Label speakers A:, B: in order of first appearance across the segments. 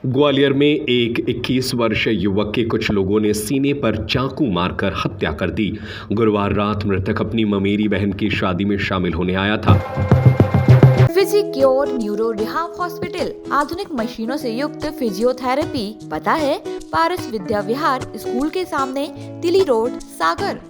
A: ग्वालियर में एक 21 वर्षीय युवक के कुछ लोगों ने सीने पर चाकू मारकर हत्या कर दी। गुरुवार रात मृतक अपनी ममेरी बहन की शादी में शामिल होने आया था।
B: फिजिक्योर न्यूरो रिहाब हॉस्पिटल, आधुनिक मशीनों से युक्त फिजियोथेरेपी। पता है पारस विद्या विहार स्कूल के सामने, तिली रोड, सागर।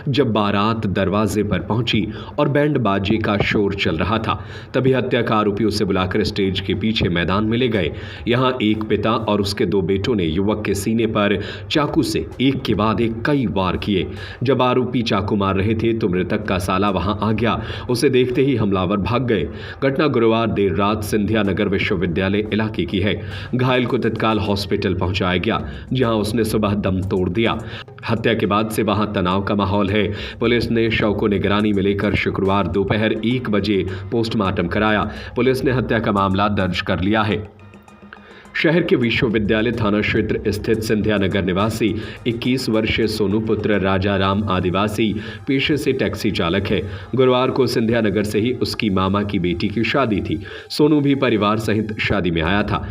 A: जब बारात दरवाजे पर पहुंची और बैंड बाजे का शोर चल रहा था, तभी हत्या का आरोपी उसे बुलाकर स्टेज के पीछे मैदान में ले गए। यहां एक पिता और उसके दो बेटों ने युवक के सीने पर चाकू से एक के बाद एक कई वार किए। जब आरोपी चाकू मार रहे थे तो मृतक का साला वहां आ गया। उसे देखते ही हमलावर भाग गए। घटना गुरुवार देर रात सिंधिया नगर विश्वविद्यालय इलाके की है। घायल को तत्काल हॉस्पिटल पहुंचाया गया, जहां उसने सुबह दम तोड़ दिया। हत्या के बाद से वहां तनाव का माहौल है। पुलिस ने शव को निगरानी में लेकर शुक्रवार दोपहर 1 बजे पोस्टमार्टम कराया। पुलिस ने हत्या का मामला दर्ज कर लिया है। शहर के विश्वविद्यालय थाना क्षेत्र स्थित सिंधिया नगर निवासी 21 वर्षीय सोनू पुत्र राजा राम आदिवासी पेशे से टैक्सी चालक है। गुरुवार को सिंधिया नगर से ही उसकी मामा की बेटी की शादी थी। सोनू भी परिवार सहित शादी में आया था।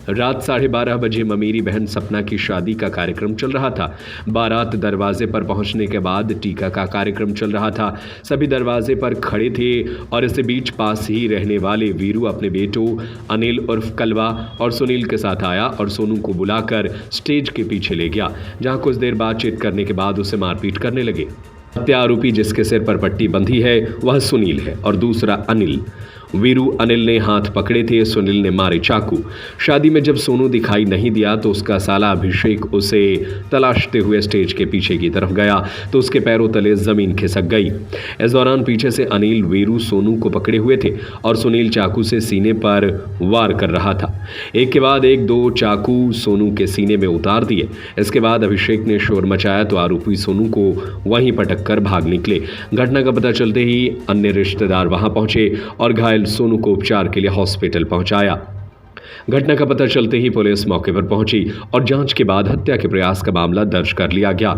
A: रात 12:30 बजे ममेरी बहन सपना की शादी का कार्यक्रम चल रहा था। बारात दरवाजे पर पहुंचने के बाद टीका का कार्यक्रम चल रहा था। सभी दरवाजे पर खड़े थे और इस बीच पास ही रहने वाले वीरू अपने बेटों अनिल उर्फ कलवा और सुनील के साथ आया और सोनू को बुलाकर स्टेज के पीछे ले गया, जहां कुछ देर बातचीत करने के बाद उसे मारपीट करने लगे। हत्या आरोपी जिसके सिर पर पट्टी बंधी है वह सुनील है और दूसरा अनिल। वीरू अनिल ने हाथ पकड़े थे, सुनील ने मारे चाकू। शादी में जब सोनू दिखाई नहीं दिया तो उसका साला अभिषेक उसे तलाशते हुए स्टेज के पीछे की तरफ गया तो उसके पैरों तले जमीन खिसक गई। इस दौरान पीछे से अनिल वीरू सोनू को पकड़े हुए थे और सुनील चाकू से सीने पर वार कर रहा था। एक के बाद एक 2 चाकू सोनू के सीने में उतार दिए। इसके बाद अभिषेक ने शोर मचाया तो आरोपी सोनू को वहीं पटक कर भाग निकले। घटना का पता चलते ही अन्य रिश्तेदार वहां पहुंचे और घायल सोनू को उपचार के लिए हॉस्पिटल पहुंचाया। घटना का पता चलते ही पुलिस मौके पर पहुंची और जांच के बाद हत्या के प्रयास का मामला दर्ज कर लिया गया।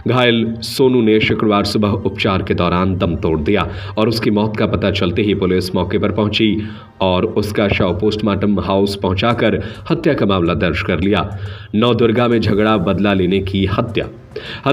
A: घायल सोनू ने शुक्रवार सुबह उपचार के दौरान दम तोड़ दिया और उसकी मौत का पता चलते ही पुलिस मौके पर पहुंची और उसका शव पोस्टमार्टम हाउस पहुंचाकर हत्या का मामला दर्ज कर लिया। नवदुर्गा में झगड़ा बदला लेने की हत्या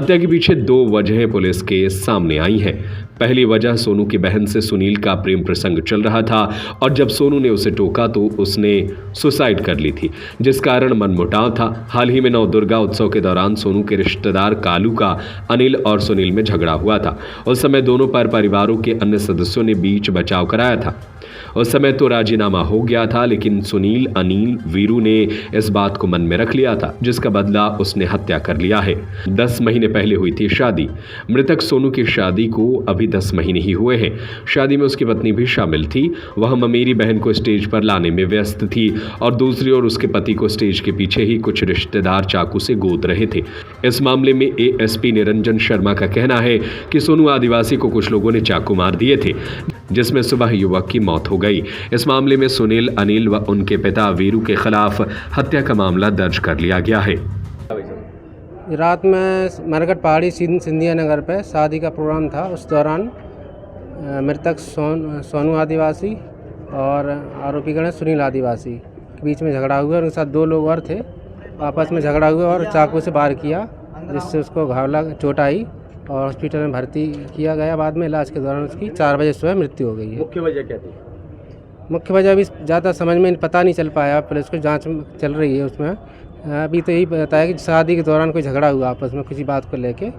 A: के पीछे 2 वजहें पुलिस के सामने आई हैं। पहली वजह सोनू की बहन से सुनील का प्रेम प्रसंग चल रहा था और जब सोनू ने उसे टोका तो उसने सुसाइड कर ली थी, जिस कारण मनमुटाव था। हाल ही में नवदुर्गा उत्सव के दौरान सोनू के रिश्तेदार कालू का अनिल और सुनील में झगड़ा हुआ था। उस समय दोनों पर परिवारों के अन्य सदस्यों ने बीच बचाव कराया था। उस समय तो राजीनामा हो गया था, लेकिन सुनील अनिल वीरू ने इस बात को मन में रख लिया था, जिसका बदला उसने हत्या कर लिया है। 10 महीने पहले हुई थी शादी। मृतक सोनू की शादी को अभी 10 महीने ही हुए हैं। शादी में उसकी पत्नी भी शामिल थी। वह ममेरी बहन को स्टेज पर लाने में व्यस्त थी और दूसरी ओर उसके पति को स्टेज के पीछे ही कुछ रिश्तेदार चाकू से गोद रहे थे। इस मामले में एएसपी निरंजन शर्मा का कहना है कि सोनू आदिवासी को कुछ लोगों ने चाकू मार दिए थे, जिसमें सुबह युवक की मौत हो गई। इस मामले में सुनील अनिल व उनके पिता वीरू के खिलाफ हत्या का मामला दर्ज कर लिया गया है।
C: रात में मरघट पहाड़ी सिंधिया नगर पे शादी का प्रोग्राम था। उस दौरान मृतक सोनू आदिवासी और आरोपी गण सुनील आदिवासी के बीच में झगड़ा हुआ और उनके साथ 2 लोग और थे। आपस में झगड़ा हुआ और चाकू से वार किया, जिससे उसको चोट आई और हॉस्पिटल में भर्ती किया गया। बाद में इलाज के दौरान उसकी 4 बजे सुबह मृत्यु हो गई है।
D: मुख्य वजह क्या थी?
C: मुख्य वजह अभी ज़्यादा समझ में पता नहीं चल पाया। पुलिस को जांच चल रही है उसमें। अभी तो यही बताया कि शादी के दौरान कोई झगड़ा हुआ आपस में किसी बात को लेके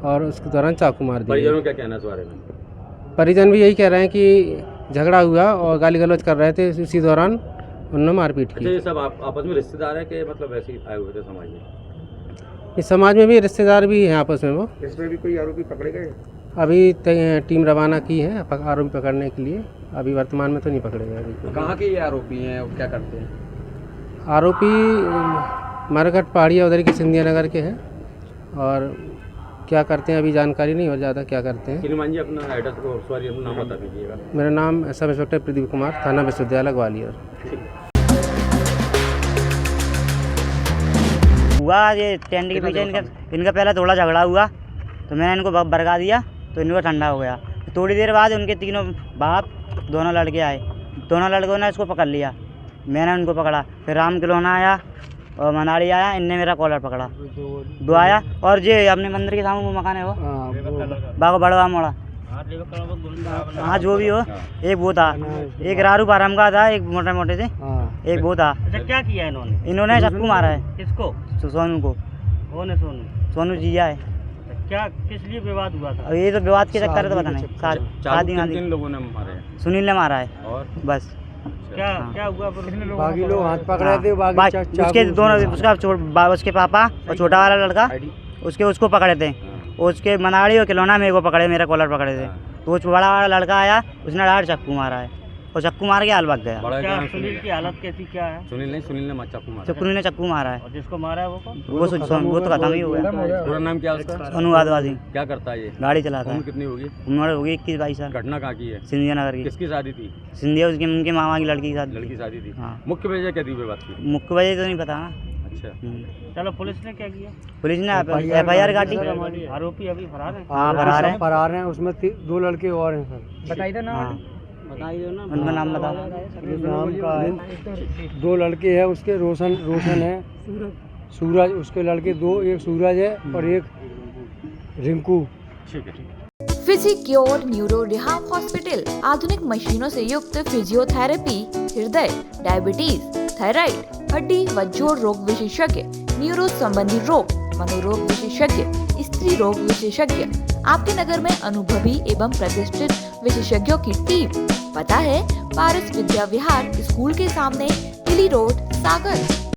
C: और उसके दौरान चाकू मार दिया।
D: परिजनों क्या कहना है इस बारे में?
C: परिजन भी यही कह रहे हैं कि झगड़ा हुआ और गाली गलौज कर रहे थे, इसी दौरान उन्होंने मारपीट की।
D: ये सब आपस में रिश्तेदार है कि मतलब ऐसे ही आए हुए थे समाज में?
C: इस समाज में भी रिश्तेदार भी हैं आपस में। वो
D: इसमें भी कोई आरोपी पकड़े गए?
C: अभी टीम रवाना की है आरोपी पकड़ने के लिए। अभी वर्तमान में तो नहीं पकड़े गए अभी।
D: कहाँ के ये आरोपी हैं और क्या करते हैं?
C: आरोपी मरघट पहाड़ी उधर की सिंधिया नगर के हैं और क्या करते हैं अभी जानकारी नहीं और ज़्यादा क्या करते हैं।
D: श्रीमान जी अपना एड्रेस को सॉरी अपना नाम बता दीजिएगा।
C: मेरा नाम सब इंस्पेक्टर प्रदीप कुमार, थाना विश्वविद्यालय ग्वालियर।
E: हुआ ये टेंट के पीछे इनका पहला थोड़ा झगड़ा हुआ तो मैंने इनको भड़का दिया तो इनको ठंडा हो गया। थोड़ी देर बाद उनके तीनों बाप दोनों लड़के आए, दोनों लड़कों ने इसको पकड़ लिया मैंने उनको पकड़ा, फिर राम किलोना आया और मनाली आया, इनने मेरा कॉलर पकड़ा, दो आया। और ये अपने मंदिर के सामने वो मकान है वो बागो बड़वा मोड़ा, हाँ जो भी हो, एक वो था, एक रारू पारम का था, एक मोटे मोटे से, एक वो था।
F: अच्छा, क्या किया इन्होंने?
E: इन्होंने चाकू मारा है
F: किसको?
E: सोनू को।
F: कौन है सोनू?
E: सोनू जिया है।
F: क्या किस लिए विवाद हुआ था?
E: अब ये तो विवाद के चक्कर है तो पता नहीं। शादी
D: किन लोगों ने मारे हैं?
E: सुनील ने मारा है
D: और
E: बस।
F: क्या क्या हुआ?
C: बाकी लोग हाथ पकड़े थे,
E: उसके दोनों, उसके पापा और छोटा वाला लड़का उसको पकड़े थे। उसके मनाली और खिलौना मेरे को पकड़े, मेरा कॉलर पकड़े थे। तो वो बड़ा वाला लड़का आया, उसने डायरेक्ट चाकू मारा है और चाकू मार के हाल भाग गया।
F: क्या सुनील की हालत कैसी क्या है?
D: सुनील ने चाकू मारा।
E: सुनील ने चाकू मारा है।
F: और जिसको मारा है वो कौन?
E: वो तो खत्म ही हो गया।
D: पूरा नाम क्या है उसका?
E: सोनू आदिवासी।
D: क्या करता है ये?
E: गाड़ी चलाता है।
D: उम्र कितनी होगी?
E: उम्र होगी 21-22 साल।
D: घटना कहाँ की है?
E: सिंधिया नगर की।
D: किसकी शादी थी?
E: सिंधिया उसके उनके मामा की लड़की के साथ।
D: लड़की शादी थी।
E: हाँ।
D: मुख्य वजह क्या थी विवाद की?
E: मुख्य वजह तो नहीं पता ना।
D: अच्छा।
F: चलो, पुलिस ने क्या किया?
E: पुलिस ने FIR काटी।
F: आरोपी अभी फरार है?
E: हाँ
C: फरार हैं। उसमें 2 लड़के और हैं सर।
F: बताइए ना।
E: हाँ।
F: बताइए ना,
E: उनका नाम बताओ।
C: नाम का है, 2 लड़के हैं उसके, रोशन है, सूरज उसके लड़के 2, एक सूरज है और एक रिंकू।
D: ठीक है।
B: फिजिक्योर न्यूरो रिहाब हॉस्पिटल आधुनिक मशीनों से युक्त फिजियोथेरेपी, हृदय, डायबिटीज, थायराइड, हड्डी व जोड़ रोग विशेषज्ञ, न्यूरो संबंधी रोग, मनोरोग विशेषज्ञ, स्त्री रोग विशेषज्ञ, आपके नगर में अनुभवी एवं प्रतिष्ठित विशेषज्ञों की टीम। पता है पारस विद्या विहार स्कूल के सामने, तिली रोड, सागर।